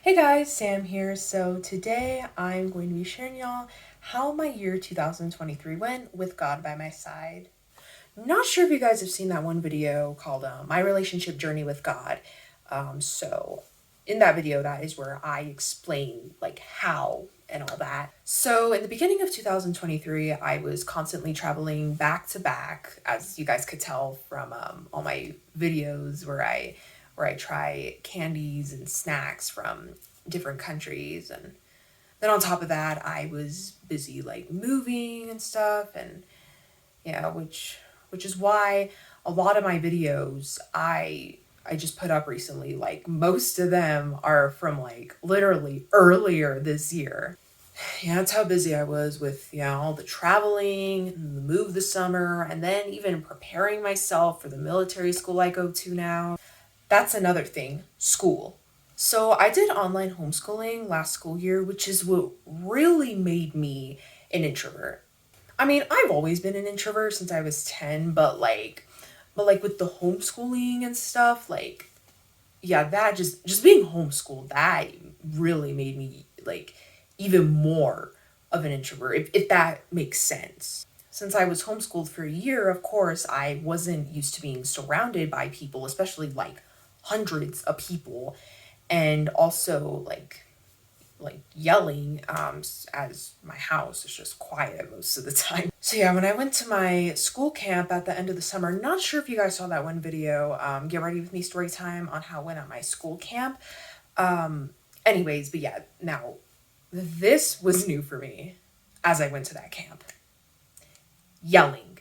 Hey guys, Sam here. So today I'm going to be sharing y'all how my year 2023 went with God by my side. Not sure if you guys have seen that one video called My Relationship Journey with God. So in that video, that is where I explain like how and all that. So in the beginning of 2023, I was constantly traveling back to back, as you guys could tell from all my videos where I try candies and snacks from different countries. And then on top of that, I was busy like moving and stuff, and yeah, which is why a lot of my videos I just put up recently, like most of them are from like literally earlier this year. Yeah, that's how busy I was with, all the traveling, and the move this summer, and then even preparing myself for the military school I go to now. That's another thing, school. So I did online homeschooling last school year, which is what really made me an introvert. I mean, I've always been an introvert since I was 10, but like with the homeschooling and stuff, like yeah, that just being homeschooled, that really made me like even more of an introvert, if that makes sense. Since I was homeschooled for a year, of course, I wasn't used to being surrounded by people, especially like hundreds of people, and also like yelling, as my house is just quiet most of the time. So yeah, when I went to my school camp at the end of the summer, not sure if you guys saw that one video, Get Ready With Me story time on how it went at my school camp. Anyways, but yeah, now this was new for me as I went to that camp. Yelling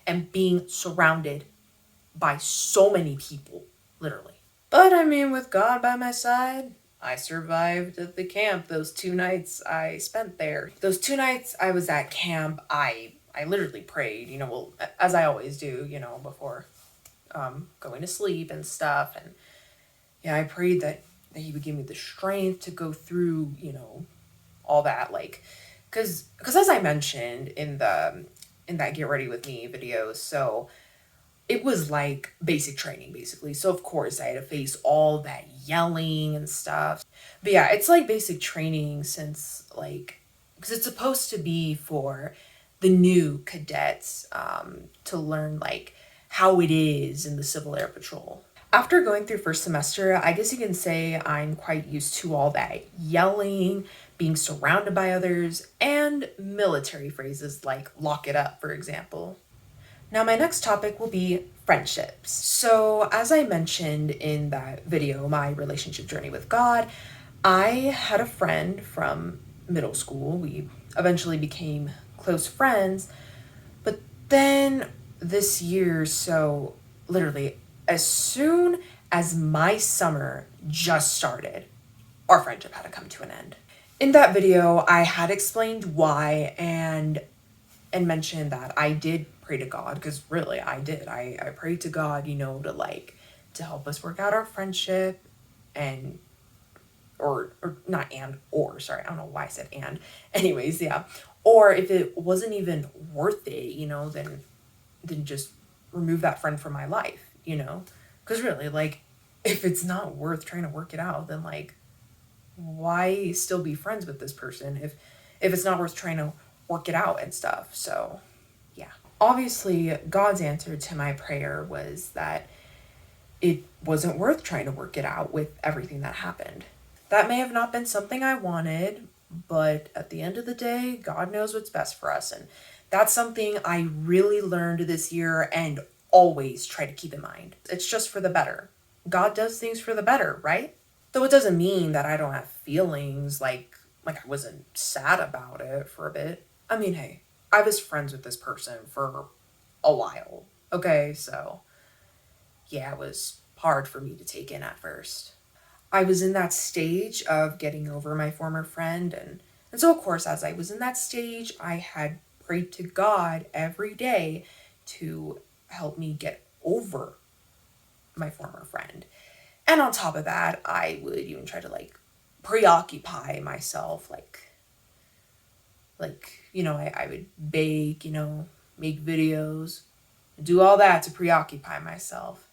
and being surrounded by so many people, literally. But I mean, with God by my side, I survived at the camp those 2 nights I spent there. Those 2 nights I was at camp, I literally prayed, well, as I always do, before going to sleep and stuff. And yeah, I prayed that He would give me the strength to go through, all that, like, because as I mentioned in that Get Ready With Me video, so it was like basic training basically. So of course I had to face all that yelling and stuff. But yeah, it's like basic training since like because it's supposed to be for the new cadets to learn like how it is in the Civil Air Patrol. After going through first semester, I guess you can say I'm quite used to all that yelling, being surrounded by others, and military phrases like lock it up, for example. Now, my next topic will be friendships. So, as I mentioned in that video, my relationship journey with God, I had a friend from middle school. We eventually became close friends, but then this year, so literally, as soon as my summer just started, our friendship had to come to an end. In that video, I had explained why and mentioned that I did pray to God, because really I did. I prayed to God, to help us work out our friendship, and or not, and or sorry, I don't know why I said and. Anyways, yeah. Or if it wasn't even worth it, then just remove that friend from my life. Because really, like, if it's not worth trying to work it out, then like why still be friends with this person if it's not worth trying to work it out and stuff. So yeah, obviously God's answer to my prayer was that it wasn't worth trying to work it out with everything that happened. That may have not been something I wanted, but at the end of the day, God knows what's best for us, and that's something I really learned this year and always try to keep in mind. It's just for the better. God does things for the better, right? Though it doesn't mean that I don't have feelings, like I wasn't sad about it for a bit. I mean, hey, I was friends with this person for a while. Okay, so yeah, it was hard for me to take in at first. I was in that stage of getting over my former friend, and so of course as I was in that stage, I had prayed to God every day to help me get over my former friend. And on top of that, I would even try to like preoccupy myself, I would bake, make videos, do all that to preoccupy myself.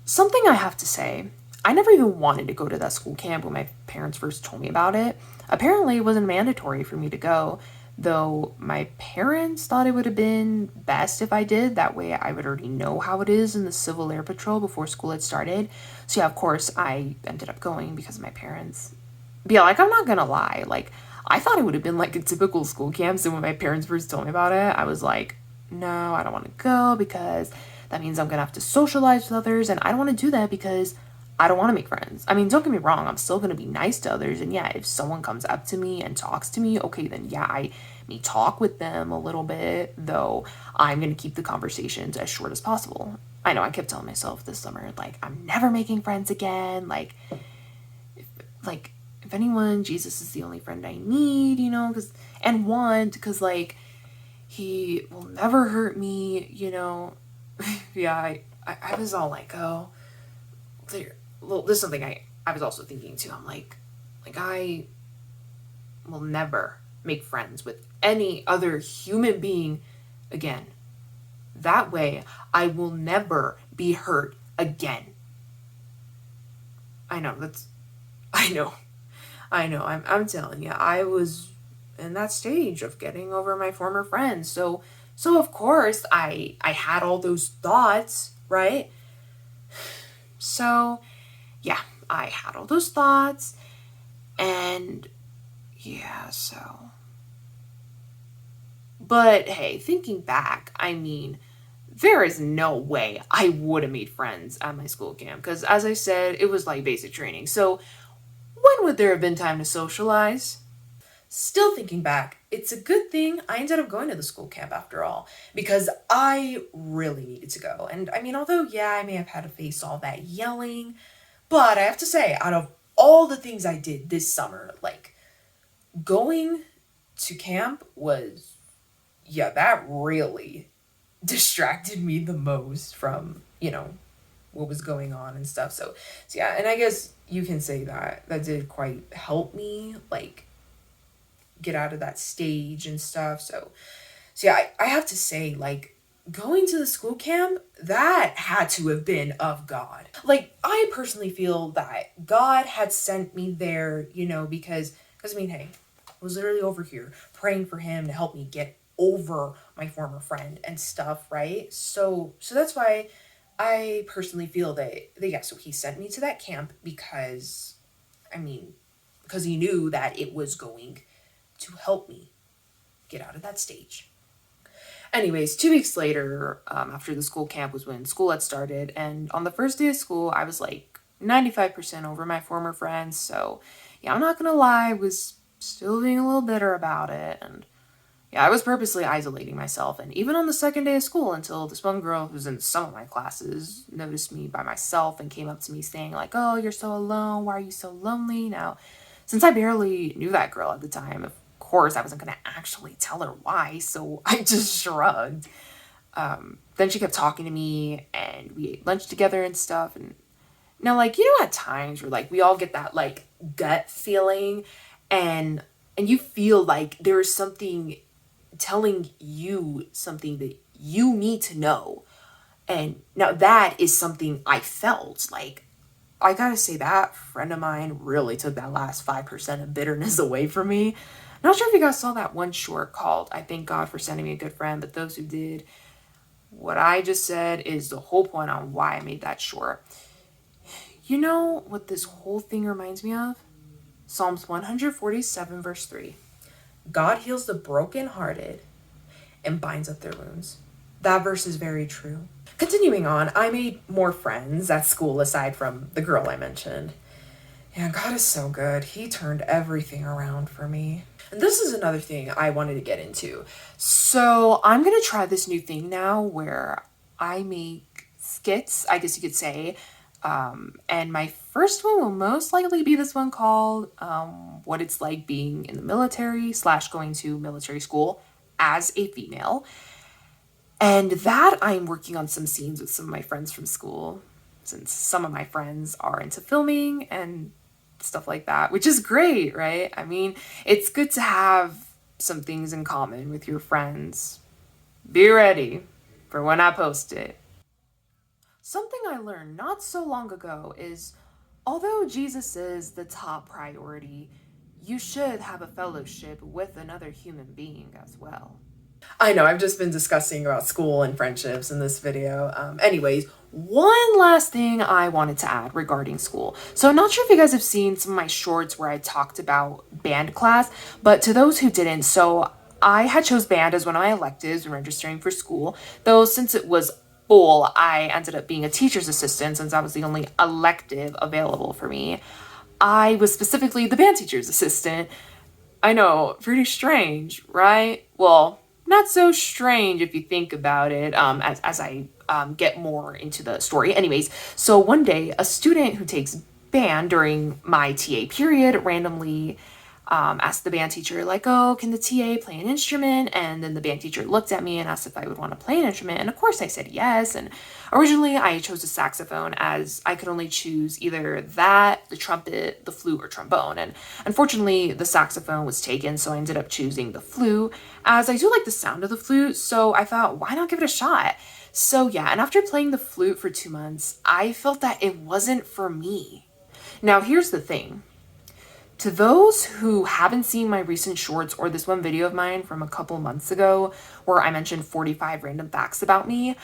Something I have to say, I never even wanted to go to that school camp when my parents first told me about it. Apparently, it wasn't mandatory for me to go, though my parents thought it would have been best if I did. That way, I would already know how it is in the Civil Air Patrol before school had started. So, yeah, of course, I ended up going because of my parents. But yeah, like, I'm not gonna lie. Like, I thought it would have been like a typical school camp. So, when my parents first told me about it, I was like, no, I don't want to go because that means I'm gonna have to socialize with others. And I don't want to do that because I don't want to make friends. I mean, don't get me wrong, I'm still going to be nice to others. And yeah, if someone comes up to me and talks to me, okay, then yeah, I may talk with them a little bit, though I'm going to keep the conversations as short as possible. I know I kept telling myself this summer, like, I'm never making friends again. Like, if anyone, Jesus is the only friend I need, you know, and want, because, like, he will never hurt me, you know. Yeah, I was all like, oh, there. Well, this is something I was also thinking too. I'm like I will never make friends with any other human being again. That way, I will never be hurt again. I know that's, I know, I'm telling you, I was in that stage of getting over my former friends. So of course I had all those thoughts, right? So yeah, I had all those thoughts, and yeah, so. But hey, thinking back, I mean, there is no way I would have made friends at my school camp, because as I said, it was like basic training. So when would there have been time to socialize? Still thinking back, it's a good thing I ended up going to the school camp after all, because I really needed to go. And I mean, although, yeah, I may have had to face all that yelling, but I have to say, out of all the things I did this summer, like going to camp was, yeah, that really distracted me the most from, what was going on and stuff. So yeah, and I guess you can say that did quite help me, like, get out of that stage and stuff. So yeah, I have to say, like, going to the school camp, that had to have been of God. Like, I personally feel that God had sent me there, because I mean, hey, I was literally over here praying for him to help me get over my former friend and stuff, right? So that's why I personally feel that yeah, so he sent me to that camp because, I mean, because he knew that it was going to help me get out of that stage. Anyways, 2 weeks later, after the school camp was when school had started, and on the first day of school, I was like 95% over my former friends. So yeah, I'm not gonna lie, I was still being a little bitter about it, and yeah, I was purposely isolating myself. And even on the second day of school, until this one girl who's in some of my classes noticed me by myself and came up to me saying like, "Oh, you're so alone. Why are you so lonely?" Now, since I barely knew that girl at the time, of course I wasn't going to actually tell her why, so I just shrugged. Then she kept talking to me, and we ate lunch together and stuff. And now, like, at times where like we all get that like gut feeling, and you feel like there is something telling you something that you need to know. And now that is something I felt. Like, I gotta say, that friend of mine really took that last 5% of bitterness away from me. Not sure if you guys saw that one short called "I Thank God for Sending Me a Good Friend," but those who did, what I just said is the whole point on why I made that short. You know what this whole thing reminds me of? Psalms 147, verse 3. God heals the brokenhearted and binds up their wounds. That verse is very true. Continuing on, I made more friends at school aside from the girl I mentioned. Yeah, God is so good. He turned everything around for me. And this is another thing I wanted to get into. So I'm going to try this new thing now where I make skits, I guess you could say. And my first one will most likely be this one called What It's Like Being in the Military / going to military school as a female. And that I'm working on some scenes with some of my friends from school, since some of my friends are into filming and stuff like that, which is great, right? I mean, it's good to have some things in common with your friends. Be ready for when I post it. Something I learned not so long ago is Although Jesus is the top priority, you should have a fellowship with another human being as well. I know, I've just been discussing about school and friendships in this video. Anyways, one last thing I wanted to add regarding school. So I'm not sure if you guys have seen some of my shorts where I talked about band class, but to those who didn't, so I had chose band as one of my electives when registering for school, though since it was full, I ended up being a teacher's assistant since that was the only elective available for me. I was specifically the band teacher's assistant. I know, pretty strange, right? Well, not so strange if you think about it, as I get more into the story. Anyways, so one day, a student who takes band during my TA period randomly asked the band teacher, like, oh, can the TA play an instrument? And then the band teacher looked at me and asked if I would want to play an instrument. And of course I said yes. And originally I chose the saxophone as I could only choose either that, the trumpet, the flute, or trombone. And unfortunately the saxophone was taken, so I ended up choosing the flute as I do like the sound of the flute. So I thought, why not give it a shot? So yeah, and after playing the flute for 2 months, I felt that it wasn't for me. Now here's the thing. To those who haven't seen my recent shorts or this one video of mine from a couple months ago where I mentioned 45 random facts about me,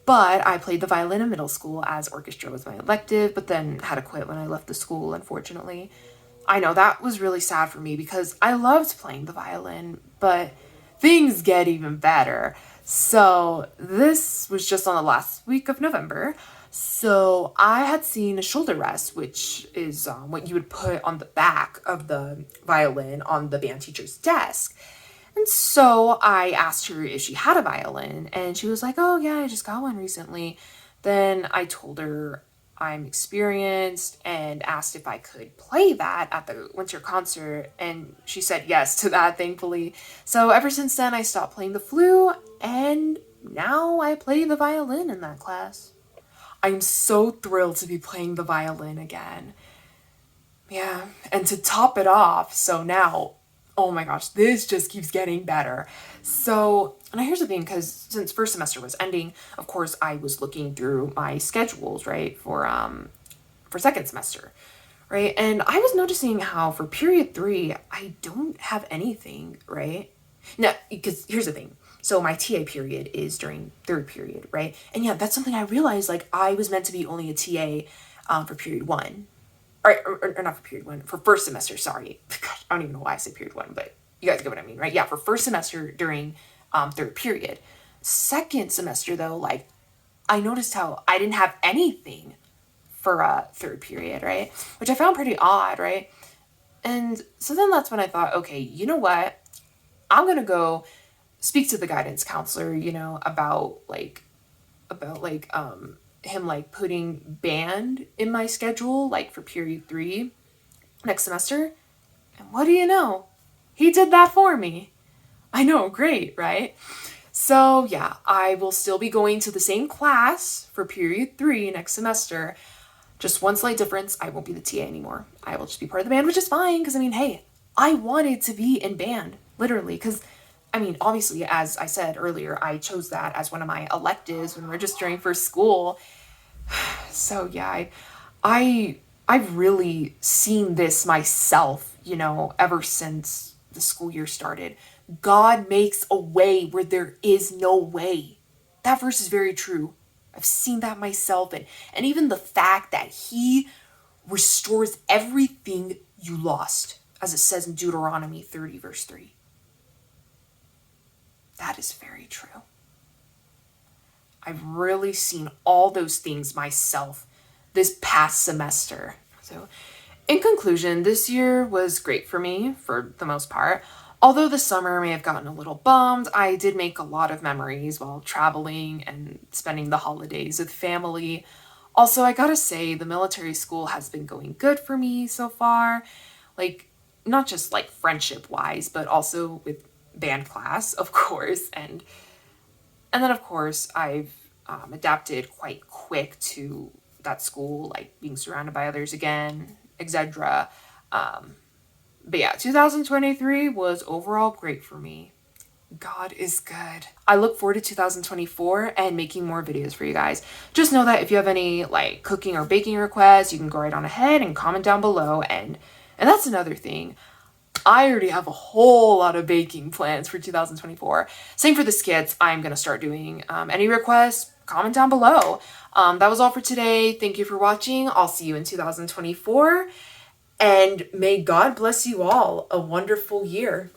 but I played the violin in middle school as orchestra was my elective, but then had to quit when I left the school, unfortunately. I know that was really sad for me because I loved playing the violin, but things get even better. So this was just on the last week of November. So I had seen a shoulder rest, which is what you would put on the back of the violin on the band teacher's desk. And so I asked her if she had a violin, and she was like, oh yeah, I just got one recently. Then I told her I'm experienced and asked if I could play that at the winter concert, and she said yes to that, thankfully. So ever since then, I stopped playing the flute, and now I play the violin in that class. I'm so thrilled to be playing the violin again. Yeah, and to top it off, so now, oh my gosh, this just keeps getting better. So, and here's the thing, because since first semester was ending, of course, I was looking through my schedules, right, for second semester, right? And I was noticing how for period 3, I don't have anything, right? Now, because here's the thing. So my TA period is during third period, right? And yeah, that's something I realized, like, I was meant to be only a TA for period 1. Or not for period 1, for first semester, sorry. Gosh, I don't even know why I say period 1, but you guys get what I mean, right? Yeah, for first semester during third period. Second semester, though, like, I noticed how I didn't have anything for third period, right? Which I found pretty odd, right? And so then that's when I thought, okay, you know what? I'm going to go speak to the guidance counselor, you know, about him like putting band in my schedule, like for period 3 next semester. And what do you know? He did that for me. I know, great, right? So yeah, I will still be going to the same class for period 3 next semester. Just one slight difference, I won't be the TA anymore. I will just be part of the band, which is fine, because I mean, hey, I wanted to be in band, literally, because I mean, obviously, as I said earlier, I chose that as one of my electives when registering for school. So yeah, I've really seen this myself, you know, ever since the school year started. God makes a way where there is no way. That verse is very true. I've seen that myself, and even the fact that he restores everything you lost, as it says in Deuteronomy 30, verse 3. That is very true. I've really seen all those things myself this past semester. So, in conclusion, this year was great for me for the most part. Although the summer may have gotten a little bummed, I did make a lot of memories while traveling and spending the holidays with family. Also, I gotta say, the military school has been going good for me so far. Like, not just like friendship wise, but also with band class, of course. And then, of course, I've adapted quite quick to that school, like being surrounded by others again, etc. But yeah, 2023 was overall great for me. God is good. I look forward to 2024 and making more videos for you guys. Just know that if you have any like cooking or baking requests, you can go right on ahead and comment down below. And that's another thing. I already have a whole lot of baking plans for 2024. Same for the skits. I'm going to start doing any requests, comment down below. That was all for today. Thank you for watching. I'll see you in 2024. And may God bless you all a wonderful year.